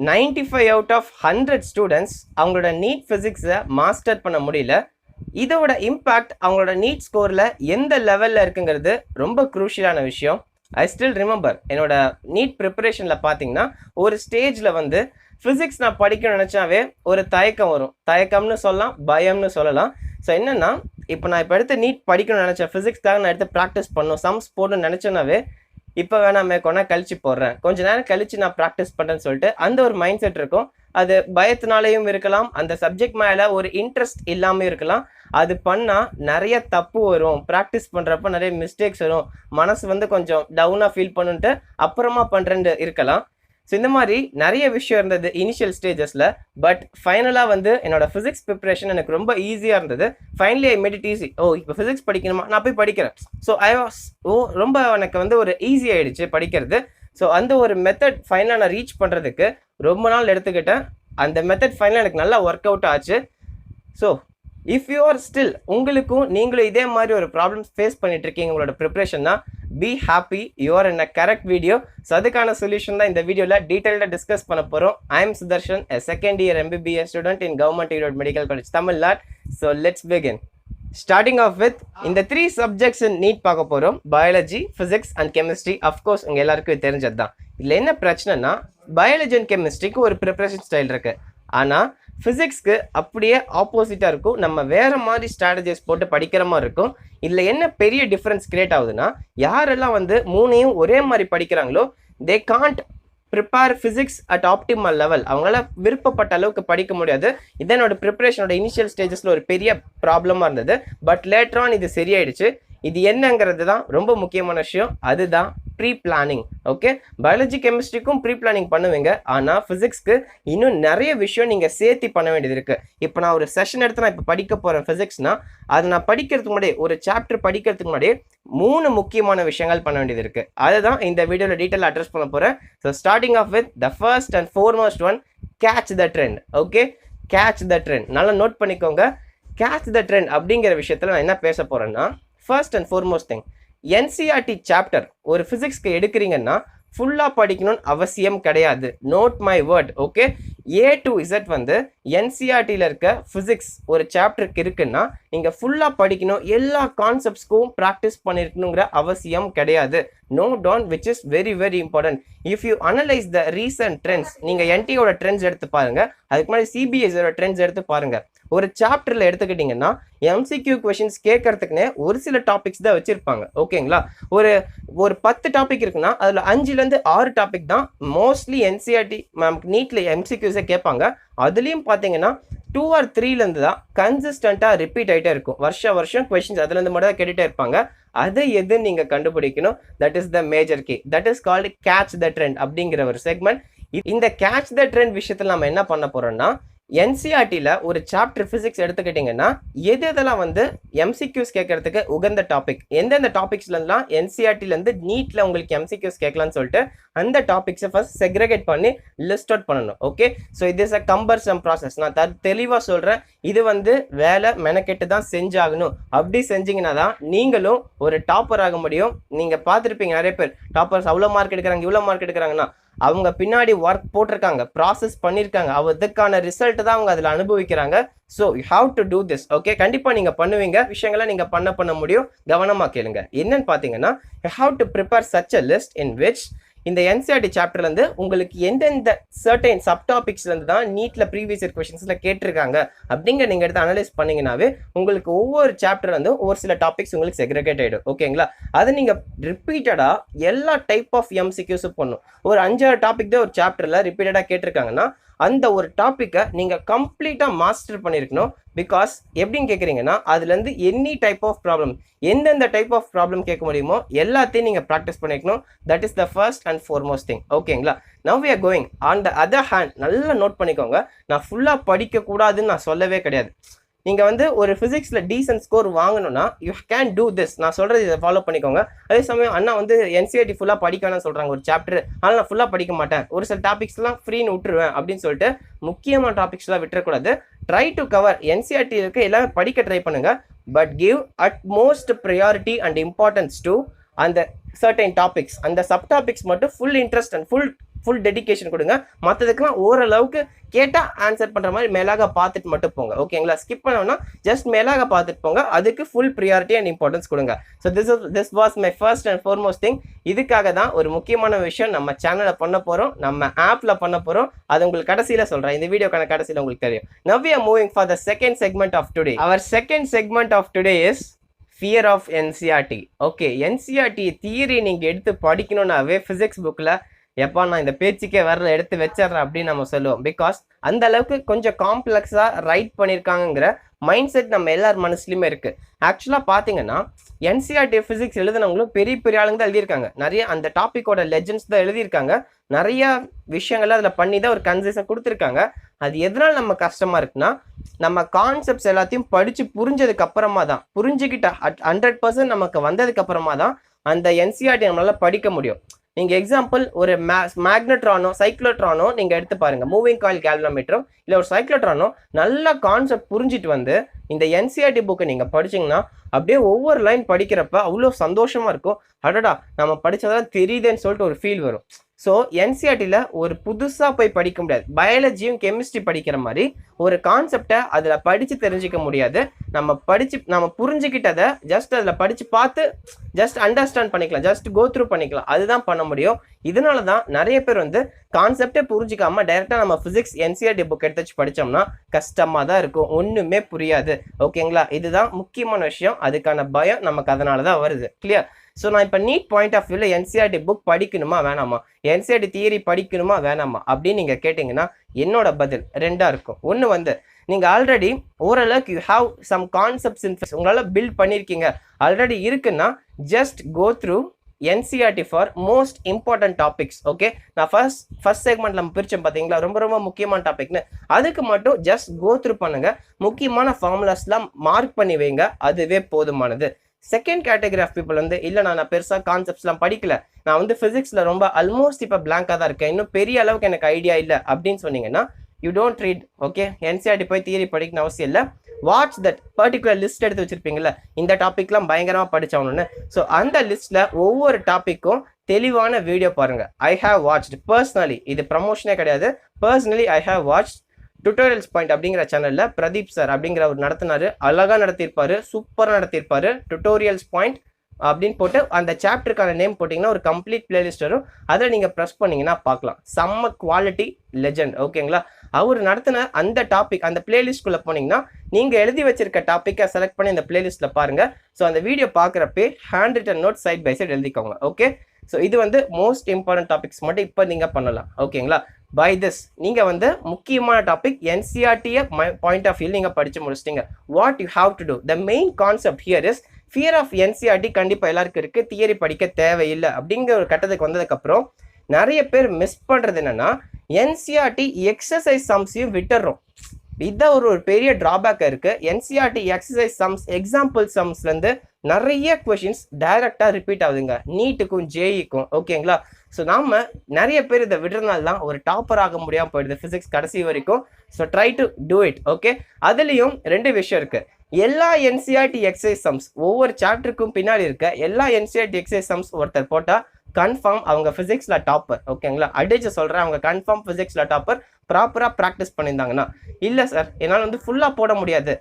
95 out of 100 students அவங்களோட NEET ஃபிசிக்ஸை master பண்ண முடியல. இதோட இம்பேக்ட் அவங்களோட நீட் ஸ்கோரில் எந்த லெவலில் இருக்குங்கிறது ரொம்ப குரூஷியலான விஷயம். ஐ ஸ்டில் ரிமெம்பர் என்னோட நீட் ப்ரிப்பரேஷனில் பார்த்தீங்கன்னா ஒரு ஸ்டேஜில் வந்து ஃபிசிக்ஸ் நான் படிக்கணும்னு நினச்சாவே ஒரு தயக்கம் வரும். தயக்கம்னு சொல்லலாம், பயம்னு சொல்லலாம். ஸோ என்னென்னா, இப்போ நான் எடுத்து நீட் படிக்கணும்னு நினச்சேன், ஃபிசிக்ஸ்க்காக நான் எடுத்து ப்ராக்டிஸ் பண்ணணும், சம்ஸ் போடணும்னு நினச்சேனாவே இப்போ வேணாமே கொண்டா கழிச்சு போடுறேன், கொஞ்ச நேரம் கழிச்சு நான் ப்ராக்டிஸ் பண்ணுறேன்னு சொல்லிட்டு அந்த ஒரு மைண்ட் செட் இருக்கும். அது பயத்தினாலேயும் இருக்கலாம், அந்த சப்ஜெக்ட் மேலே ஒரு இன்ட்ரெஸ்ட் இல்லாமல் இருக்கலாம். அது பண்ணால் நிறைய தப்பு வரும், ப்ராக்டிஸ் பண்ணுறப்ப நிறைய மிஸ்டேக்ஸ் வரும், மனசு வந்து கொஞ்சம் டவுனாக ஃபீல் பண்ணுன்ட்டு அப்புறமா பண்ணுறேன்னு இருக்கலாம். ஸோ இந்த மாதிரி நிறைய விஷயம் இருந்தது இனிஷியல் ஸ்டேஜஸில். பட் ஃபைனலாக வந்து என்னோட ஃபிசிக்ஸ் ப்ரிப்ரேஷன் எனக்கு ரொம்ப ஈஸியாக இருந்தது. Finally I made it easy. இப்போ ஃபிசிக்ஸ் படிக்கணுமா, நான் போய் படிக்கிறேன். ஸோ ரொம்ப எனக்கு வந்து ஒரு ஈஸி ஆகிடுச்சு படிக்கிறது. ஸோ அந்த ஒரு மெத்தட் ஃபைனலாக நான் ரீச் பண்ணுறதுக்கு ரொம்ப நாள் எடுத்துக்கிட்டேன். அந்த மெத்தட் ஃபைனலாக எனக்கு நல்லா ஒர்க் அவுட் ஆச்சு. So if you are still, உங்களுக்கும் நீங்களும் இதே மாதிரி ஒரு ப்ராப்ளம்ஸ் ஃபேஸ் பண்ணிட்டு இருக்கீங்க உங்களோட ப்ரிப்ரேஷன்னா, be happy, you are in a correct video. So அதுக்கான சொல்யூஷன் தான் இந்த வீடியோவில் டீட்டெயில்டாக டிஸ்கஸ் பண்ண போகிறோம். I am Sudarshan, a second year MBBS student in Government Aided Medical College, Tamil Nadu. So let's begin. Starting off with இந்த 3 subjects in NEET பார்க்க போகிறோம். Biology, physics and chemistry. Of course உங்கள் எல்லாருக்கும் தெரிஞ்சது தான். இதில் என்ன பிரச்சனைனா, பயாலஜி அண்ட் கெமிஸ்ட்ரிக்கு ஒரு ப்ரிப்ரேஷன் ஸ்டைல் இருக்குது. ஆனால் ஃபிசிக்ஸ்க்கு அப்படியே ஆப்போசிட்டாக இருக்கும். நம்ம வேறு மாதிரி ஸ்ட்ராட்டஜிஸ் போட்டு படிக்கிற மாதிரி இருக்கும். இதில் என்ன பெரிய டிஃப்ரென்ஸ் கிரியேட் ஆகுதுன்னா, யாரெல்லாம் வந்து மூணையும் ஒரே மாதிரி படிக்கிறாங்களோ they can't prepare physics at optimal level. அவங்களால விருப்பப்பட்ட அளவுக்கு படிக்க முடியாது. இதனோட ப்ரிப்பரேஷனோட இனிஷியல் ஸ்டேஜஸில் ஒரு பெரிய ப்ராப்ளமாக இருந்தது. பட் லேட்டர் ஆன் இது சரியாயிடுச்சு. இது என்னங்கிறது தான் ரொம்ப முக்கியமான விஷயம். அதுதான் ப்ரீ பிளானிங். ஓகே, பயாலஜி கெமிஸ்ட்ரிக்கும் ப்ரீ பிளானிங் பண்ணுவீங்க. ஆனால் ஃபிசிக்ஸ்க்கு இன்னும் நிறைய விஷயம் நீங்கள் சேர்த்து பண்ண வேண்டியது இருக்குது. இப்போ நான் ஒரு செஷன் எடுத்து நான் இப்போ படிக்க போகிறேன் ஃபிசிக்ஸ்னா, அதை நான் படிக்கிறதுக்கு முன்னாடி, ஒரு சாப்டர் படிக்கிறதுக்கு முன்னாடி 3 முக்கியமான விஷயங்கள் பண்ண வேண்டியது இருக்குது. அதை தான் இந்த வீடியோவில் டீட்டெயில் அட்ரஸ் பண்ண போகிறேன். So starting off with the first and foremost one, catch the trend. Okay, catch the trend நல்லா நோட் பண்ணிக்கோங்க. கேட்ச் த ட்ரெண்ட் அப்படிங்கிற விஷயத்தில் நான் என்ன பேச போகிறேன்னா, first and foremost thing, NCERT chapter ஒரு ஃபிசிக்ஸ்க்கு எடுக்கிறீங்கன்னா ஃபுல்லாக படிக்கணும்னு அவசியம் கிடையாது. Note my word. Okay, A to Z வந்து என்சிஆர்டியில் இருக்க ஃபிசிக்ஸ் ஒரு சாப்டருக்கு இருக்குன்னா நீங்கள் ஃபுல்லாக படிக்கணும், எல்லா கான்செப்ட்ஸ்க்கும் ப்ராக்டிஸ் பண்ணியிருக்கணுங்கிற அவசியம் கிடையாது. Note down which is very very important. If you analyse the recent trends, நீங்கள் என்டியோட ட்ரெண்ட்ஸ் எடுத்து பாருங்கள், அதுக்கு முன்னாடி சிபிஎஸ்சியோட ட்ரெண்ட்ஸ் எடுத்து பாருங்கள். ஒரு சாப்டரில் எடுத்துக்கிட்டிங்கன்னா எம்சிக்யூ கொஷின்ஸ் கேட்கறதுக்குன்னே ஒரு சில டாபிக்ஸ் தான் வச்சுருப்பாங்க. ஓகேங்களா, ஒரு 10 டாபிக் இருக்குன்னா அதில் 5லேருந்து 6 டாபிக் தான் மோஸ்ட்லி என்சிஆர்டி நீட்ல எம்சிக்யூஸை கேட்பாங்க. அதுலேயும் பார்த்தீங்கன்னா 2 or 3லேருந்து தான் கன்சிஸ்டண்ட்டாக ரிப்பீட் ஆகிட்டே இருக்கும். வருஷம் கொஷின்ஸ் அதுலேருந்து மட்டும் தான் கேட்டுகிட்டே இருப்பாங்க. அதை எது நீங்கள் கண்டுபிடிக்கணும். That is the major key. That is called catch the trend அப்படிங்கிற ஒரு செக்மெண்ட். இந்த கேட்ச் த ட்ரெண்ட் விஷயத்தில் நம்ம என்ன பண்ண போகிறோம்னா, என்சிஆர்டியில் ஒரு சாப்டர் ஃபிசிக்ஸ் எடுத்துக்கிட்டிங்கன்னா எதெல்லாம் வந்து எம்சிக்யூஸ் கேட்கறதுக்கு உகந்த டாபிக், எந்தெந்த டாபிக்ஸ்லாம் என்சிஆர்டிலேருந்து நீட்டில் உங்களுக்கு எம்சிக்யூஸ் கேட்கலான்னு சொல்லிட்டு அந்த டாபிக்ஸை ஃபர்ஸ்ட் செக்ரிகேட் பண்ணி லிஸ்ட் அவுட் பண்ணணும். ஓகே, ஸோ இது இஸ் அ கம்பர்சம் ப்ராசஸ். நான் தெளிவாக சொல்கிறேன். இது வந்து வேலை மெனக்கெட்டு தான் செஞ்சாகணும். அப்படி செஞ்சிங்கன்னா தான் நீங்களும் ஒரு டாப்பர் ஆக முடியும். நீங்கள் பார்த்துருப்பீங்க நிறைய பேர் டாப்பர்ஸ் அவ்வளோ மார்க் எடுக்கிறாங்க, இவ்வளோ மார்க் எடுக்கிறாங்கன்னா அவங்க பின்னாடி ஒர்க் போட்டிருக்காங்க, ப்ராசஸ் பண்ணியிருக்காங்க, அதுக்கான ரிசல்ட் தான் அவங்க அதில் அனுபவிக்கிறாங்க. So you have to do this. Okay, கண்டிப்பாக நீங்கள் பண்ணுவீங்க. விஷயங்களை நீங்கள் பண்ண முடியும். கவனமாக கேளுங்க. என்னன்னு பார்த்தீங்கன்னா, you have to prepare such a list in which இந்த என்சிஆர்டி சாப்டர்லேருந்து உங்களுக்கு எந்தெந்த சர்டைன் சப்டாபிக்ஸ்லேருந்து தான் நீட்டில் ப்ரீவியஸ் இயர் கொஷின்ஸில் கேட்டிருக்காங்க அப்படிங்கிற நீங்கள் எடுத்து அனலைஸ் பண்ணிங்கனாவே உங்களுக்கு ஒவ்வொரு சாப்டர் வந்து ஒரு சில டாபிக்ஸ் உங்களுக்கு செக்ரிகேட் ஆகிடும். ஓகேங்களா, அதை நீங்கள் ரிப்பீட்டடாக எல்லா டைப் ஆஃப் எம்சிக்யூஸும் பண்ணும். ஒரு 5-6 டாபிக் தான் ஒரு சாப்டரில் ரிப்பீட்டடாக கேட்டிருக்காங்கன்னா அந்த ஒரு டாப்பிக்கை நீங்கள் கம்ப்ளீட்டாக மாஸ்டர் பண்ணியிருக்கணும். பிகாஸ் எப்படின்னு கேட்குறீங்கன்னா, அதுலேருந்து எனி டைப் ஆஃப் ப்ராப்ளம், எந்தெந்த டைப் ஆஃப் ப்ராப்ளம் கேட்க முடியுமோ எல்லாத்தையும் நீங்கள் ப்ராக்டிஸ் பண்ணிக்கணும். That is the first and foremost thing. ஓகேங்களா, now we are going on the other hand. நல்லா நோட் பண்ணிக்கோங்க. நான் ஃபுல்லாக படிக்கக்கூடாதுன்னு நான் சொல்லவே கிடையாது. நீங்கள் வந்து ஒரு ஃபிசிக்ஸில் டீசன்ட் ஸ்கோர் வாங்கணும்னா யூ கேன் டூ திஸ். நான் சொல்கிறது இதை ஃபாலோ பண்ணிக்கோங்க. அதே சமயம் அண்ணா வந்து என்சிஆர்டி ஃபுல்லாக படிக்கணும்னு சொல்கிறாங்க ஒரு சாப்டர், ஆனால் நான் ஃபுல்லாக படிக்க மாட்டேன், ஒரு சில டாபிக்ஸ்லாம் ஃப்ரீன்னு விட்டுருவேன் அப்படின்னு சொல்லிட்டு முக்கியமான டாபிக்ஸ்லாம் விட்டுறக்கூடாது. ட்ரை டு கவர் என்சிஆர்டி இருக்க எல்லாமே படிக்க ட்ரை பண்ணுங்க. But give at most priority and importance to அந்த சர்டைன் டாபிக்ஸ். அந்த சப் டாபிக்ஸ் மட்டும் full interest and full full dedication கொடுங்க. மற்றதுக்கெல்லாம் ஓரளவுக்கு கேட்டால் ஆன்சர் பண்ணுற மாதிரி மேலாக பார்த்துட்டு மட்டும் போங்க. ஓகேங்களா? ஸ்கிப் பண்ணோம்னா ஜஸ்ட் மேலாக பார்த்துட்டு போங்க. அதுக்கு ஃபுல் ப்ரியாரிட்டி அண்ட் இம்பார்ட்டன்ஸ் கொடுங்க. So this was my first and foremost thing. இதுக்காக தான் ஒரு முக்கியமான விஷயம் நம்ம சேனலில் பண்ண போகிறோம், நம்ம ஆப்பில் பண்ண போகிறோம். அது உங்களுக்கு கடைசியில் சொல்கிறேன். இந்த வீடியோக்கான கடைசியில் உங்களுக்கு தெரியும். Now we are moving for the second segment of today. Our second segment of today is fear of NCERT. Okay, NCERT theory நீங்கள் எடுத்து படிக்கணும்னாவே ஃபிசிக்ஸ் புக்கில் எப்பா நான் இந்த பேச்சுக்கே வரல எடுத்து வச்சிடறேன் அப்படின்னு நம்ம சொல்லுவோம். பிகாஸ் அந்த அளவுக்கு கொஞ்சம் காம்ப்ளெக்ஸாக ரைட் பண்ணியிருக்காங்கிற மைண்ட் செட் நம்ம எல்லார் மனசுலையுமே இருக்குது. ஆக்சுவலாக பார்த்தீங்கன்னா என்சிஆர்டி ஃபிசிக்ஸ் எழுதுனவங்களும் பெரிய பெரிய ஆளுங்க தான் எழுதியிருக்காங்க. நிறைய அந்த டாப்பிக்கோட லெஜெண்ட்ஸ் தான் எழுதியிருக்காங்க. நிறைய விஷயங்கள் அதில் பண்ணி தான் ஒரு கன்செஷன் கொடுத்துருக்காங்க. அது எதனால் நம்ம கஷ்டமாக இருக்குன்னா, நம்ம கான்செப்ட்ஸ் எல்லாத்தையும் படித்து புரிஞ்சதுக்கு அப்புறமா தான், புரிஞ்சுக்கிட்ட 100% நமக்கு வந்ததுக்கு அப்புறமா தான் அந்த என்சிஆர்டி நம்மளால் படிக்க முடியும். நீங்கள் எக்ஸாம்பிள் ஒரு மேக்னட்ரானோ சைக்ளோட்ரானோ நீங்கள் எடுத்து பாருங்கள், மூவிங் காயில் கேல்வனோமீட்டரும் இல்லை ஒரு சைக்ளோட்ரானோ நல்ல கான்செப்ட் புரிஞ்சிட்டு வந்து இந்த என்சிஆர்டி புக்கை நீங்கள் படிச்சிங்கன்னா அப்படியே ஒவ்வொரு லைன் படிக்கிறப்ப அவ்வளோ சந்தோஷமாக இருக்கும். அடடா நம்ம படித்ததான் தெரியுதுன்னு சொல்லிட்டு ஒரு ஃபீல் வரும். ஸோ என்சிஆர்டியில் ஒரு புதுசாக போய் படிக்க முடியாது. பயாலஜியும் கெமிஸ்ட்ரி படிக்கிற மாதிரி ஒரு கான்செப்டை அதில் படித்து தெரிஞ்சிக்க முடியாது. நம்ம புரிஞ்சுக்கிட்டதை ஜஸ்ட் அதில் படித்து பார்த்து ஜஸ்ட் அண்டர்ஸ்டாண்ட் பண்ணிக்கலாம், ஜஸ்ட் கோ த்ரூ பண்ணிக்கலாம். அதுதான் பண்ண முடியும். இதனால தான் நிறைய பேர் வந்து கான்செப்டே புரிஞ்சிக்காம டைரெக்டாக நம்ம ஃபிசிக்ஸ் என்சிஆர்டி புக் எடுத்து வச்சு படித்தோம்னா கஷ்டமாக தான் இருக்கும், ஒன்றுமே புரியாது. ஓகேங்களா? இதுதான் முக்கியமான விஷயம். அதுக்கான பயம் நமக்கு அதனால தான் வருது. கிளியர்? ஸோ நான் இப்போ நீட் பாயிண்ட் ஆஃப் வியூவில் என்சிஆர்டி புக் படிக்கணுமா வேணாமா, என்சிஆர்டி தியரி படிக்கணுமா வேணாமா அப்படின்னு நீங்கள் கேட்டிங்கன்னா என்னோட பதில் ரெண்டாக இருக்கும். ஒன்று வந்து நீங்கள் ஆல்ரெடி ஓரளவுக்கு you have some concepts in உங்களால் பில்ட் பண்ணியிருக்கீங்க, ஆல்ரெடி இருக்குன்னா just go through NCERT for most important topics. Okay, நான் ஃபர்ஸ்ட் செக்மெண்ட் நம்ம பிரிச்சோம் பார்த்தீங்களா, ரொம்ப ரொம்ப முக்கியமான டாபிக்னு. அதுக்கு மட்டும் ஜஸ்ட் கோ த்ரூ பண்ணுங்க, முக்கியமான ஃபார்முலாஸ்லாம் மார்க் பண்ணி வைங்க, அதுவே போதுமானது. செகண்ட் கேட்டகரி ஆஃப் பீப்புள் வந்து இல்லை நான் பெருசாக கான்செப்ட்ஸ்லாம் படிக்கல, நான் வந்து ஃபிசிக்ஸில் ரொம்ப ஆல்மோஸ்ட் இப்போ பிளாங்காக தான் இருக்கேன், இன்னும் பெரிய அளவுக்கு எனக்கு ஐடியா இல்லை அப்படின்னு சொன்னீங்கன்னா you don't read. Okay, NCERT போய் தியரி படிக்கணும் அவசியம் இல்லை. வாட்ச் தட் பர்டிகுலர் லிஸ்ட் எடுத்து வச்சிருப்பீங்களா, இந்த டாபிக்லாம் பயங்கரமாக படித்தவனு. ஸோ அந்த லிஸ்ட்டில் ஒவ்வொரு டாப்பிக்கும் தெளிவான வீடியோ பாருங்கள். ஐ ஹாவ் வாட்ச்ட் பர்சனலி, இது ப்ரமோஷனே கிடையாது, personally I have watch tutorials point அப்படிங்கிற சேனலில் பிரதீப் சார் அப்படிங்கிற அவர் நடத்தினாரு, அழகாக நடத்தியிருப்பாரு, சூப்பராக நடத்தியிருப்பாரு. டுட்டோரியல்ஸ் பாயிண்ட் அப்படின்னு போட்டு அந்த சாப்டருக்கான நேம் போட்டிங்கன்னா ஒரு கம்ப்ளீட் பிளேலிஸ்ட் வரும். அதை நீங்கள் ப்ரெஸ் பண்ணிங்கன்னா பார்க்கலாம். செம்ம குவாலிட்டி லெஜெண்ட். ஓகேங்களா? அவர் நடத்தின அந்த டாபிக் அந்த பிளேலிஸ்ட்குள்ளே போனீங்கன்னா நீங்கள் எழுதி வச்சிருக்க டாப்பிக்கை செலக்ட் பண்ணி அந்த பிளேலிஸ்ட்டில் பாருங்கள். ஸோ அந்த வீடியோ பார்க்குறப்பே hand written note side by side எழுதிக்கோங்க. ஓகே, ஸோ இது வந்து மோஸ்ட் இம்பார்ட்டன்ட் டாபிக்ஸ் மட்டும் இப்போ நீங்கள் பண்ணலாம். ஓகேங்களா? பை திஸ் நீங்கள் வந்து முக்கியமான டாபிக் என்சிஆர்டியை பாயிண்ட் ஆஃப் வியூ நீங்கள் படித்து முடிச்சிட்டிங்க. What you have to do, the main concept here is fear of NCERT கண்டிப்பாக எல்லாருக்கும் இருக்குது, தியரி படிக்க தேவையில்லை அப்படிங்கிற ஒரு கட்டத்துக்கு வந்ததுக்கப்புறம் நிறைய பேர் மிஸ் பண்ணுறது என்னென்னா என்சிஆர்டி எக்ஸசைஸ் சம்ஸையும் விட்டுடுறோம். இதுதான் ஒரு பெரிய ட்ராபேக்காக இருக்குது. என்சிஆர்டி எக்ஸசைஸ் சம்ஸ் எக்ஸாம்பிள் சம்ஸ்லேருந்து நிறைய கொஷின்ஸ் டைரெக்டாக ரிப்பீட் ஆகுதுங்க, நீட்டுக்கும் ஜேஇக்கும். ஓகேங்களா? ஸோ நாம் நிறைய பேர் இதை விடுறதுனால தான் ஒரு டாப்பர் ஆக முடியாமல் போயிடுது ஃபிசிக்ஸ் கடைசி வரைக்கும். So try to do it. Okay, அதுலேயும் ரெண்டு விஷயம் இருக்குது. எல்லா என்சிஆர்டி எக்ஸசைஸ் சம்ஸ் ஒவ்வொரு சாப்டருக்கும் பின்னாடி இருக்க எல்லா என்சிஆர்டி எக்ஸசைஸ் சம்ஸ் ஒருத்தர் போட்டால் கன்ஃபார்ம் அவங்க ஃபிசிக்ஸில் டாப்பர். ஓகேங்களா? அடிச்சு சொல்கிறேன், அவங்க கன்ஃபார்ம் ஃபிசிக்ஸில் டாப்பர். ப்ராப்பராக ப்ராக்டிஸ் பண்ணியிருந்தாங்கன்னா. இல்லை சார் என்னால் வந்து ஃபுல்லாக போட முடியாது,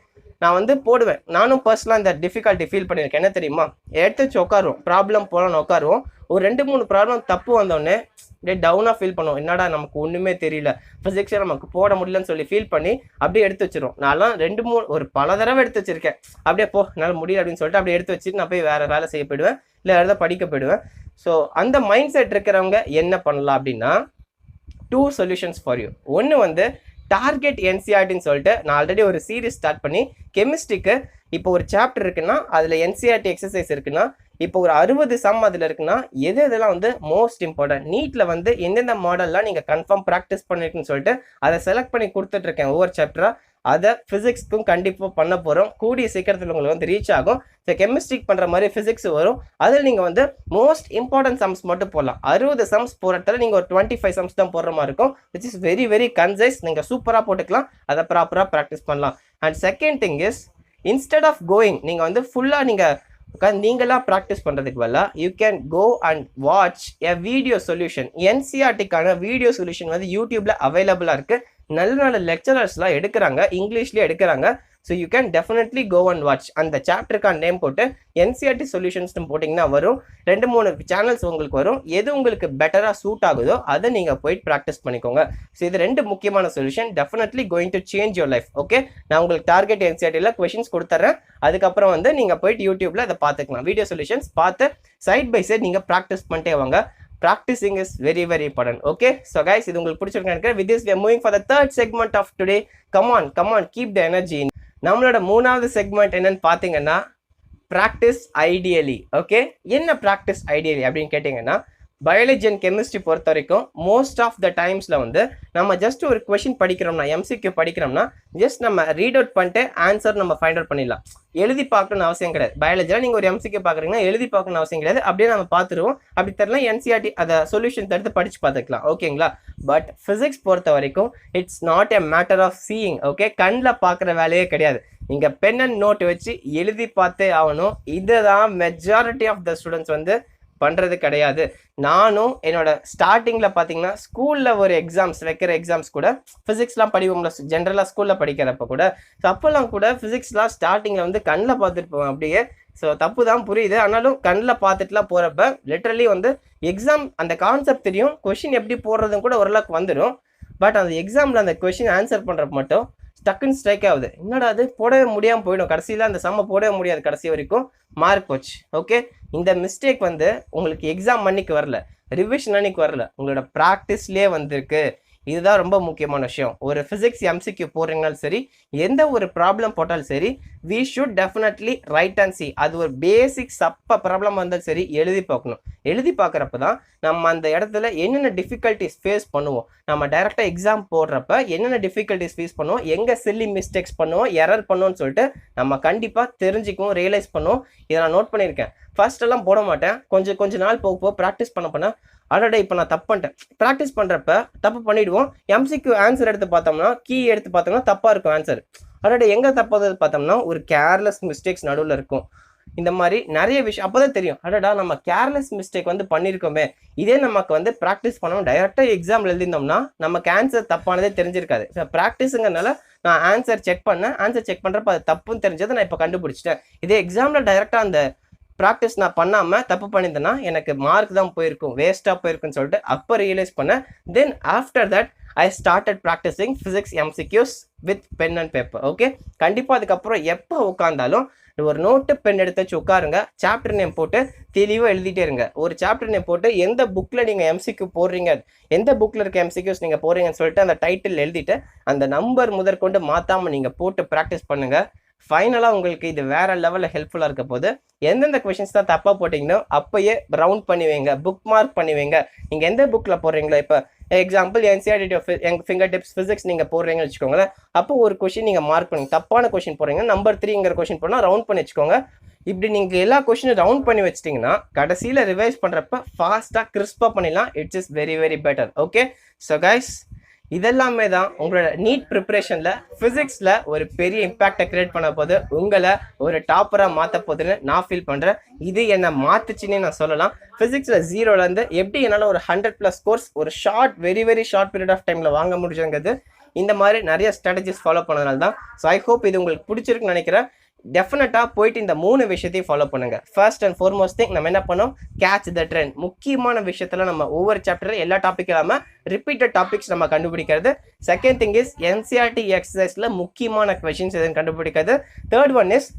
நான் வந்து போடுவேன். நானும் பர்சனலாக இந்த டிஃபிகல்ட்டி ஃபீல் பண்ணியிருக்கேன். என்ன தெரியுமா, எடுத்து வச்சு உட்காருவோம், ப்ராப்ளம் போகலான்னு உட்காருவோம், ஒரு 2-3 ப்ராப்ளம் தப்பு வந்தோடனே அப்படியே டவுனாக ஃபீல் பண்ணுவோம். என்னடா நமக்கு ஒன்றுமே தெரியல, ஃபிசிக்ஸை நமக்கு போட முடியலன்னு சொல்லி ஃபீல் பண்ணி அப்படியே எடுத்து வச்சிரும். நான்லாம் 2-3 ஒரு பல தடவை எடுத்து வச்சிருக்கேன். அப்படியே என்னால் முடியல அப்படின்னு சொல்லிட்டு அப்படியே எடுத்து வச்சுட்டு நான் போய் வேறு வேலை செய்ய போயிடுவேன், இல்லை வேறு ஏதாவது படிக்க போயிடுவேன். ஸோ அந்த மைண்ட் செட் இருக்கிறவங்க என்ன பண்ணலாம் அப்படின்னா 2 சொல்யூஷன்ஸ் ஃபார் யூ. ஒன்று வந்து டார்கெட் என்சிஆர்டின்னு சொல்லிட்டு நான் ஆல்ரெடி ஒரு சீரீஸ் ஸ்டார்ட் பண்ணி கெமிஸ்ட்ரிக்கு இப்போ ஒரு சாப்டர் இருக்குன்னா அதில் என்சிஆர்டி எக்ஸசைஸ் இருக்குன்னா இப்போ ஒரு 60 சம் அதில் இருக்குன்னா எதெல்லாம் வந்து மோஸ்ட் இம்பார்ட்டன்ட், நீட்டில் வந்து எந்தெந்த மாடல்லாம் நீங்கள் கன்ஃபார்ம் ப்ராக்டிஸ் பண்ணிருக்குன்னு சொல்லிட்டு அதை செலக்ட் பண்ணி கொடுத்துட்ருக்கேன் ஒவ்வொரு சாப்டராக. அதை ஃபிசிக்ஸ்க்கும் கண்டிப்பாக பண்ண போகிறோம். கூடிய சீக்கிரத்தில் உங்களுக்கு வந்து ரீச் ஆகும். ஸோ கெமிஸ்ட்ரிக் பண்ணுற மாதிரி ஃபிசிக்ஸ் வரும். அதில் நீங்கள் வந்து மோஸ்ட் இம்பார்ட்டன்ட் சம்ஸ் மட்டும் போடலாம். 60 சம்ஸ் போடுறதுல நீங்கள் ஒரு 25 சம்ஸ் தான் போடுற மாதிரி இருக்கும். Which is very very concise. நீங்கள் சூப்பராக போட்டுக்கலாம், அதை ப்ராப்பராக ப்ராக்டிஸ் பண்ணலாம். And second thing is instead of going நீங்கள் வந்து ஃபுல்லாக நீங்கள் நீங்களா ப்ராக்டிஸ் பண்ணுறதுக்கு பதிலாக you can go and watch a video solution. என்சிஆர்டிக்கான வீடியோ சொல்யூஷன் வந்து யூடியூப்பில் அவைலபிளாக இருக்குது. நல்ல நல்ல லெக்சரர்ஸ்லாம் எடுக்கிறாங்க, இங்கிலீஷ்லேயே எடுக்கிறாங்க. So you can definitely go and watch. அந்த சாப்டருக்கான நேம் போட்டு என்சிஆர்டி சொல்யூஷன்ஸ்னு போட்டிங்கன்னா வரும். 2-3 சேனல்ஸ் உங்களுக்கு வரும். எது உங்களுக்கு பெட்டராக சூட் ஆகுதோ அதை நீங்கள் போயிட்டு ப்ராக்டிஸ் பண்ணிக்கோங்க. ஸோ இது 2 முக்கியமான solution. Definitely going to change your life. Okay, நான் உங்களுக்கு டார்கெட் என்சிஆர்டியில் கொஷின்ஸ் கொடுத்துட்றேன். அதுக்கப்புறம் வந்து நீங்கள் போயிட்டு யூடியூப்பில் அதை பார்த்துக்கலாம். வீடியோ சொல்யூஷன்ஸ் பார்த்து சைட் பை சைட் நீங்கள் ப்ராக்டிஸ் பண்ணிட்டே வாங்க. Practicing is very very important. Okay, so guys, இது உங்களுக்கு பிடிச்சிருக்குன்னு நினைக்கிறேன். With this we are moving for the third segment of today. Come on, keep the energy. நம்மளோட 3வது செக்மெண்ட் என்னன்னு பார்த்தீங்கன்னா practice ideally. ஓகே, என்ன practice ideally அப்படின்னு கேட்டிங்கன்னா, பயாலஜி அண்ட் கெமிஸ்ட்ரி பொறுத்த வரைக்கும் மோஸ்ட் ஆஃப் த டைம்ஸில் வந்து நம்ம ஜஸ்ட் ஒரு கொஷின் படிக்கிறோம்னா, எம்சிக்யூ படிக்கிறோம்னா, ஜஸ்ட் நம்ம ரீட் அவுட் பண்ணிட்டு ஆன்சர் நம்ம ஃபைண்ட் அவுட் பண்ணிடலாம். எழுதி பார்க்கணும்னு அவசியம் கிடையாது. பயாலஜியில் நீங்கள் ஒரு எம்சிக்யூ பார்க்குறீங்கன்னா எழுதி பார்க்கணும்னு அவசியம் கிடையாது. அப்படியே நம்ம பார்த்துருவோம். அப்படி தெரியலாம் என்சிஆர்டி அதை சொல்யூஷன்ஸ் எடுத்து படித்து பார்த்துக்கலாம். ஓகேங்களா? பட் ஃபிசிக்ஸ் பொறுத்த வரைக்கும் it's not a matter of seeing. Okay, கண்ணில் பார்க்குற வேலையே கிடையாது. நீங்கள் பென் அண்ட் நோட் வச்சு எழுதி பார்த்தே ஆகணும். இதை தான் மெஜாரிட்டி ஆஃப் த ஸ்டூடெண்ட்ஸ் வந்து பண்ணுறது கிடையாது. நானும் என்னோட ஸ்டார்டிங்கில் பார்த்தீங்கன்னா ஸ்கூலில் ஒரு வைக்கிற எக்ஸாம்ஸ் கூட ஃபிசிக்ஸ்லாம் படிப்போம்ல, ஜென்ரலாக ஸ்கூலில் படிக்கிறப்ப கூட. ஸோ அப்போல்லாம் கூட ஃபிசிக்ஸ்லாம் ஸ்டார்டிங்கில் வந்து கண்ணில் பார்த்துட்டு போவேன் அப்படியே. ஸோ தப்பு தான் புரியுது, ஆனாலும் கண்ணில் பார்த்துட்டுலாம் போகிறப்ப லிட்ரலி வந்து எக்ஸாம் அந்த கான்செப்ட் தெரியும், கொஷின் எப்படி போடுறதும் கூட ஓரளவுக்கு வந்துடும். பட் அந்த எக்ஸாமில் அந்த கொஷின் ஆன்சர் பண்ணுறப்ப மட்டும் டக்குன்னு ஸ்ட்ரைக் ஆகுது. என்னடா அது போடவே முடியாமல் போயிடும், கடைசியில் அந்த சம்மை போடவே முடியாது, கடைசி வரைக்கும் மார்க் போச்சு. ஓகே, இந்த மிஸ்டேக் வந்து உங்களுக்கு எக்ஸாம் அன்னைக்கு வரல, ரிவிஷன் அன்னைக்கு வரல, உங்களோட ப்ராக்டிஸ்லேயே வந்திருக்கு. இதுதான் ரொம்ப முக்கியமான விஷயம். ஒரு ஃபிசிக்ஸ் எம்சிக்யூ போடுறீங்கனாலும் சரி, எந்த ஒரு ப்ராப்ளம் போட்டாலும் சரி, we should definitely write and see. அது ஒரு பேசிக் சப்ப ப்ராப்ளம் வந்தாலும் சரி எழுதி பார்க்கணும். எழுதி பார்க்குறப்ப தான் நம்ம அந்த இடத்துல என்னென்ன டிஃபிகல்ட்டிஸ் ஃபேஸ் பண்ணுவோம், நம்ம டைரெக்டாக எக்ஸாம் போடுறப்ப என்னென்ன டிஃபிகல்ட்டிஸ் ஃபேஸ் பண்ணுவோம், எங்கே சில்லி மிஸ்டேக்ஸ் பண்ணுவோம், எரர் பண்ணுவோம்னு சொல்லிட்டு நம்ம கண்டிப்பாக தெரிஞ்சுக்குவோம், ரியலைஸ் பண்ணுவோம். இதை நான் நோட் பண்ணியிருக்கேன். ஃபர்ஸ்டெல்லாம் போட மாட்டேன், கொஞ்சம் நாள் போக ப்ராக்டிஸ் பண்ண அடடே இப்போ நான் தப்பு பண்ணிட்டேன். ப்ராக்டிஸ் பண்ணுறப்ப தப்பு பண்ணிவிடுவோம். எம்சிக்யூ ஆன்சர் எடுத்து பார்த்தோம்னா, கீ எடுத்து பார்த்தோம்னா தப்பாக இருக்கும் ஆன்சர். அடடே எங்கே தப்பாக பார்த்தோம்னா ஒரு கேர்லெஸ் மிஸ்டேக்ஸ் நடுவில் இருக்கும். இந்த மாதிரி நிறைய விஷயம் அப்போ தான் தெரியும், அடடா நம்ம கேர்லெஸ் மிஸ்டேக் வந்து பண்ணியிருக்கோமே. இதே நமக்கு வந்து ப்ராக்டிஸ் பண்ணணும், டைரெக்டாக எக்ஸாமில் எழுதிருந்தோம்னா நமக்கு ஆன்சர் தப்பானதே தெரிஞ்சிருக்காது. ஸோ ப்ராக்டிஸுங்கிறனால நான் ஆன்சர் செக் பண்ணுறப்ப அது தப்புன்னு தெரிஞ்சதை நான் இப்போ கண்டுபிடிச்சிட்டேன். இதே எக்ஸாமில் டைரெக்டாக அந்த ப்ராக்டிஸ் நான் பண்ணாமல் தப்பு பண்ணியிருந்தேன்னா எனக்கு மார்க் தான் போயிருக்கும், வேஸ்ட்டாக போயிருக்குன்னு சொல்லிட்டு அப்போ ரியலைஸ் பண்ணேன். Then after that I started practising physics MCQs with pen and paper. Okay, கண்டிப்பாக அதுக்கப்புறம் எப்போ உட்காந்தாலும் ஒரு நோட்டு பென் எடுத்து வச்சு உட்காருங்க, சாப்டர் நேம் போட்டு தெளிவாக எழுதிட்டே இருங்க. ஒரு சாப்டர் நேம் போட்டு எந்த புக்கில் நீங்கள் எம்சிக்யூ போடுறீங்க, எந்த புக்கில் இருக்க எம்சிக்யூஸ் நீங்கள் போடுறீங்கன்னு சொல்லிட்டு அந்த டைட்டில் எழுதிட்டு அந்த நம்பர் முதற்கொண்டு மாற்றாமல் நீங்கள் போட்டு ப்ராக்டிஸ் பண்ணுங்கள். ஃபைனலாக உங்களுக்கு இது வேற லெவலில் ஹெல்ப்ஃபுல்லாக இருக்க போது. எந்தெந்த கொஷின்ஸ் தான் தப்பாக போட்டிங்களோ அப்போயே ரவுண்ட் பண்ணுவீங்க, புக் மார்க் பண்ணுவீங்க. நீங்கள் எந்த புக்கில் போடுறீங்களோ, இப்போ example NCERT finger tips physics நீங்கள் போடுறீங்கன்னு வச்சுக்கோங்களேன். அப்போ ஒரு கொஷின் நீங்கள் மார்க் பண்ணுங்க, தப்பான கொஷின் போடுறீங்க, நம்பர் 3ங்கிற கொஷின் போனால் ரவுண்ட் பண்ணி வச்சுக்கோங்க. இப்படி நீங்கள் எல்லா கொஷினும் ரவுண்ட் பண்ணி வச்சிட்டிங்கன்னா கடைசியில் ரிவைஸ் பண்ணுறப்ப ஃபாஸ்ட்டாக கிறிஸ்பாக பண்ணிடலாம். It's is very very better. Okay, so guys, இதெல்லாமே தான் உங்களோட நீட் ப்ரிப்பரேஷனில் ஃபிசிக்ஸில் ஒரு பெரிய இம்பேக்டை கிரியேட் பண்ண போது, உங்களை ஒரு டாப்பராக மாற்ற போதுன்னு நான் ஃபீல் பண்ணுறேன். இது என்னை மாற்றுச்சுன்னே நான் சொல்லலாம். ஃபிசிக்ஸில் 0லேருந்து எப்படி என்னால் ஒரு 100+ ஸ்கோர்ஸ் ஒரு very very short period of டைமில் வாங்க முடியுங்கிறது இந்த மாதிரி நிறைய ஸ்ட்ராட்டஜிஸ் ஃபாலோ பண்ணதுனால தான். ஸோ ஐ ஹோப் இது உங்களுக்கு பிடிச்சிருக்குன்னு நினைக்கிறேன். டெஃபினட்டாக போயிட்டு இந்த 3 விஷயத்தையும் ஃபாலோ பண்ணுங்கள். ஃபர்ஸ்ட் அண்ட் ஃபார்மோஸ்ட் திங் நம்ம என்ன பண்ணோம், கேட்ச் த ட்ரெண்ட். முக்கியமான விஷயத்தில் நம்ம ஒவ்வொரு சாப்டரில் எல்லா டாபிக் இல்லாமல் ரிப்பீட்டட் டாபிக்ஸ் நம்ம கண்டுபிடிக்கிறது. செகண்ட் திங் இஸ் என்சிஆர்டி எக்ஸசைஸில் முக்கியமான கொஷின்ஸ் எதுன்னு கண்டுபிடிக்கிறது. தேர்ட் ஒன் இஸ்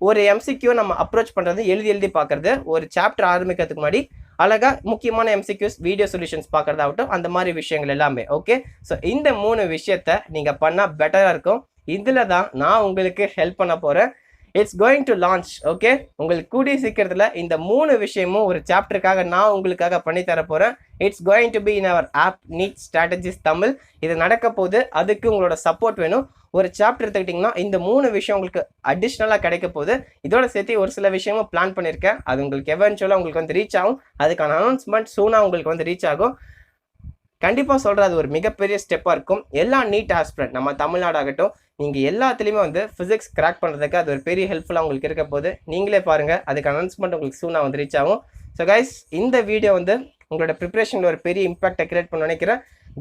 ஒரு எம்சிக்யூ நம்ம அப்ரோச் பண்ணுறது, எழுதி பார்க்குறது. ஒரு சாப்டர் ஆரம்பிக்கிறதுக்கு முன்னாடி அழகாக முக்கியமான எம்சிக்யூஸ் வீடியோ சொல்யூஷன்ஸ் பார்க்குறதாகட்டும், அந்த மாதிரி விஷயங்கள் எல்லாமே. ஓகே, ஸோ இந்த 3 விஷயத்தை நீங்கள் பண்ணால் பெட்டராக இருக்கும். இதில் தான் நான் உங்களுக்கு ஹெல்ப் பண்ண போகிறேன். It's going to launch. Okay, உங்களுக்கு கூடிய சீக்கிரத்தில் இந்த 3 விஷயமும் ஒரு சாப்டருக்காக நான் உங்களுக்காக பண்ணி தர போகிறேன். It's going to be in hour of need strategies Tamil. இது நடக்க போது, அதுக்கு உங்களோட சப்போர்ட் வேணும். ஒரு சாப்டர் எடுத்துக்கிட்டிங்கன்னா இந்த 3 விஷயம் உங்களுக்கு அடிஷ்னலாக கிடைக்க போகுது. இதோட சேர்த்து ஒரு சில விஷயமும் பிளான் பண்ணியிருக்கேன். அது உங்களுக்கு எவென்ச்சுவலாக உங்களுக்கு வந்து ரீச் ஆகும். அதுக்கான அனௌன்ஸ்மெண்ட் சூனாக உங்களுக்கு வந்து ரீச் ஆகும். கண்டிப்பாக சொல்கிறது, அது ஒரு மிகப்பெரிய ஸ்டெப்பாக இருக்கும். எல்லா நீட் ஆஸ்பிரண்ட் நம்ம தமிழ்நாடு ஆகட்டும், நீங்கள் எல்லாத்துலேயுமே வந்து ஃபிசிக்ஸ் கிராக் பண்ணுறதுக்கு அது ஒரு பெரிய ஹெல்ப்ஃபுல்லாக உங்களுக்கு இருக்க போது. நீங்களே பாருங்கள், அதுக்கு அனௌன்ஸ்மெண்ட் உங்களுக்கு சூனாக வந்து ரீச் ஆகும். ஸோ கைஸ், இந்த வீடியோ வந்து உங்களோட ப்ரிப்ரேஷனில் ஒரு பெரிய இம்பாக்டை கிரியேட் பண்ண நினைக்கிறேன்.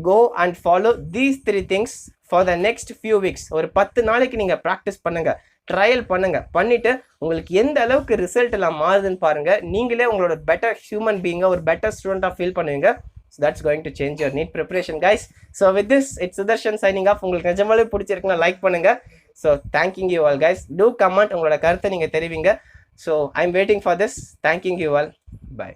Go and follow these 3 things for the next few weeks. ஒரு 10 நாளைக்கு நீங்கள் ப்ராக்டிஸ் பண்ணுங்கள், ட்ரையல் பண்ணுங்கள். பண்ணிவிட்டு உங்களுக்கு எந்த அளவுக்கு ரிசல்ட் எல்லாம் மாறுதுன்னு பாருங்கள். நீங்களே உங்களோட பெட்டர் ஹியூமன் பீயிங்காக ஒரு பெட்டர் ஸ்டூடெண்ட்டாக ஃபீல் பண்ணுவீங்க. So that's going to change your NEET preparation, guys. So with this, it's Sudarshan signing off. உங்களுக்கு நிஜமாவே பிடிச்சிருக்குன்னா லைக் பண்ணுங்க. So thanking you all, guys. Do comment, உங்களோட கருத்தை நீங்க தெரிவிங்க. So I'm waiting for this. Thanking you all. Bye.